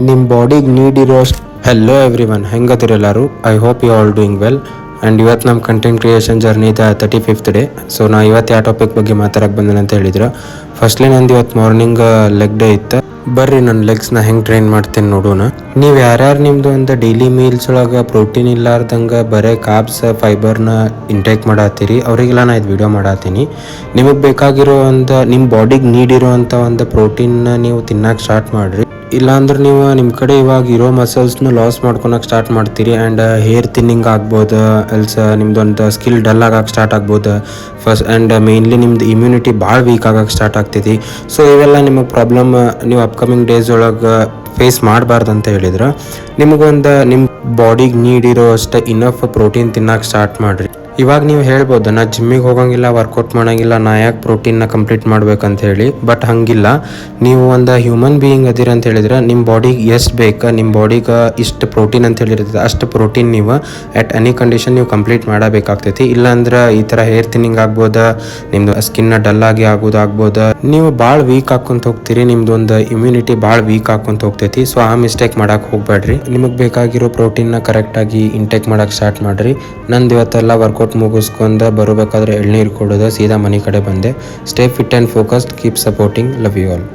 ನಿಮ್ಮ ಬಾಡಿಗೆ ನೀಡ್ ಇರೋಷ್ಟು. ಹೆಲೋ ಎವ್ರಿ ಒನ್, ಹೆಂಗದಿರೆಲ್ಲರೂ? I hope you all doing well. And ಇವತ್ತು ನಮ್ಮ ಕಂಟೆಂಟ್ ಕ್ರಿಯೇಷನ್ ಜರ್ನಿದ 35th ಡೇ. ಸೊ ನಾ ಇವತ್ತು ಯಾವ ಟಾಪಿಕ್ ಬಗ್ಗೆ ಮಾತಾಡಕ್ಕೆ ಬಂದೇನೆ ಅಂತ ಹೇಳಿದ್ರೆ, ಫಸ್ಟ್ಲಿ ನಂದು ಇವತ್ತು ಮಾರ್ನಿಂಗ್ ಲೆಗ್ ಡೇ ಇತ್ತು. ಬರ್ರಿ ನನ್ನ ಲೆಗ್ಸ್ನ ಹೆಂಗೆ ಟ್ರೈನ್ ಮಾಡ್ತೀನಿ ನೋಡೋಣ. ನೀವು ಯಾರ್ಯಾರು ನಿಮ್ಮದು ಒಂದು ಡೈಲಿ ಮೀಲ್ಸ್ ಒಳಗೆ ಪ್ರೋಟೀನ್ ಇಲ್ಲಾರ್ದಂಗೆ ಬರೀ ಕಾರ್ಬ್ಸ್ ಫೈಬರ್ನ ಇಂಟೇಕ್ ಮಾಡತ್ತೀರಿ, ಅವರಿಗೆಲ್ಲ ನಾ ಇದು ವಿಡಿಯೋ ಮಾಡತ್ತೀನಿ. ನಿಮಗೆ ಬೇಕಾಗಿರೋ ಒಂದು ನಿಮ್ಮ ಬಾಡಿಗೆ ನೀಡಿರೋ ಅಂಥ ಒಂದು ಪ್ರೋಟೀನ್ನ ನೀವು ತಿನ್ನಕ್ಕೆ ಸ್ಟಾರ್ಟ್ ಮಾಡಿರಿ. ಇಲ್ಲಾಂದ್ರೆ ನೀವು ನಿಮ್ಮ ಕಡೆ ಇವಾಗ ಇರೋ ಮಸಲ್ಸ್ನ ಲಾಸ್ ಮಾಡ್ಕೊಳಕ್ಕೆ ಸ್ಟಾರ್ಟ್ ಮಾಡ್ತೀರಿ. ಆ್ಯಂಡ್ ಹೇರ್ ಥಿನ್ನಿಂಗ್ ಆಗ್ಬೋದು, ಎಲ್ಸ ನಿಮ್ದೊಂದು ಸ್ಕಿಲ್ ಡಲ್ ಆಗಕ್ಕೆ ಸ್ಟಾರ್ಟ್ ಆಗ್ಬೋದು ಫಸ್ಟ್. ಆ್ಯಂಡ್ ಮೇನ್ಲಿ ನಿಮ್ದು ಇಮ್ಯುನಿಟಿ ಭಾಳ ವೀಕ್ ಆಗಕ್ಕೆ ಸ್ಟಾರ್ಟ್ ಆಗ್ತೈತಿ. ಸೊ ಇವೆಲ್ಲ ನಿಮಗೆ ಪ್ರಾಬ್ಲಮ್ ನೀವು ಅಪ್ಕಮಿಂಗ್ ಡೇಸ್ ಒಳಗೆ ಫೇಸ್ ಮಾಡಬಾರ್ದು ಅಂತ ಹೇಳಿದ್ರೆ, ನಿಮಗೊಂದು ನಿಮ್ಮ ಬಾಡಿಗೆ ನೀಡಿರೋ ಅಷ್ಟು ಇನಫ್ ಪ್ರೋಟೀನ್ ತಿನ್ನಕ್ಕೆ ಸ್ಟಾರ್ಟ್ ಮಾಡಿರಿ. ಇವಾಗ ನೀವು ಹೇಳ್ಬೋದು, ನಾ ಜಿಮ್ಮಿಗೆ ಹೋಗಂಗಿಲ್ಲ, ವರ್ಕೌಟ್ ಮಾಡೋಂಗಿಲ್ಲ, ನಾ ಯಾಕೆ ಪ್ರೋಟೀನ್ನ ಕಂಪ್ಲೀಟ್ ಮಾಡ್ಬೇಕಂತ ಹೇಳಿ. ಬಟ್ ಹಂಗಿಲ್ಲ. ನೀವು ಒಂದು ಹ್ಯೂಮನ್ ಬೀಯಿಂಗ್ ಅದಿರ ಅಂತ ಹೇಳಿದ್ರೆ, ನಿಮ್ಮ ಬಾಡಿಗೆ ಎಷ್ಟು ಬೇಕು, ನಿಮ್ಮ ಬಾಡಿಗೆ ಇಷ್ಟು ಪ್ರೋಟೀನ್ ಅಂತ ಹೇಳಿರ್ತದೆ, ಅಷ್ಟು ಪ್ರೋಟೀನ್ ನೀವು ಎಟ್ ಎನಿ ಕಂಡೀಷನ್ ನೀವು ಕಂಪ್ಲೀಟ್ ಮಾಡಬೇಕಾಗ್ತೈತಿ. ಇಲ್ಲಾಂದ್ರೆ ಈ ಥರ ಹೇರ್ ಥಿನ್ನಿಂಗ್ ಆಗ್ಬೋದು, ನಿಮ್ಮದು ಸ್ಕಿನ್ನ ಡಲ್ ಆಗಿ ಆಗ್ಬೋದು, ನೀವು ಭಾಳ ವೀಕ್ ಹಾಕ್ಕೊಂತ ಹೋಗ್ತೀರಿ, ನಿಮ್ದು ಒಂದು ಇಮ್ಯುನಿಟಿ ಭಾಳ ವೀಕ್ ಹಾಕ್ಕೊಂತ ಹೋಗ್ತೈತಿ. ಸೊ ಆ ಮಿಸ್ಟೇಕ್ ಮಾಡಕ್ಕೆ ಹೋಗ್ಬೇಡ್ರಿ. ನಿಮಗೆ ಬೇಕಾಗಿರೋ ಪ್ರೋಟೀನ್ನ ಕರೆಕ್ಟಾಗಿ ಇಂಟೇಕ್ ಮಾಡಕ್ಕೆ ಸ್ಟಾರ್ಟ್ ಮಾಡಿರಿ. ನಂದು ಇವತ್ತೆಲ್ಲ ವರ್ಕೌಟ್ ಮುಗಿಸ್ಕೊಂಡು ಬರಬೇಕಾದ್ರೆ ಎಳ್ನೀರು ಕೊಡೋದು, ಸೀದಾ ಮನೆ ಕಡೆ ಬಂದೆ. Stay fit and focused, keep supporting, love you all.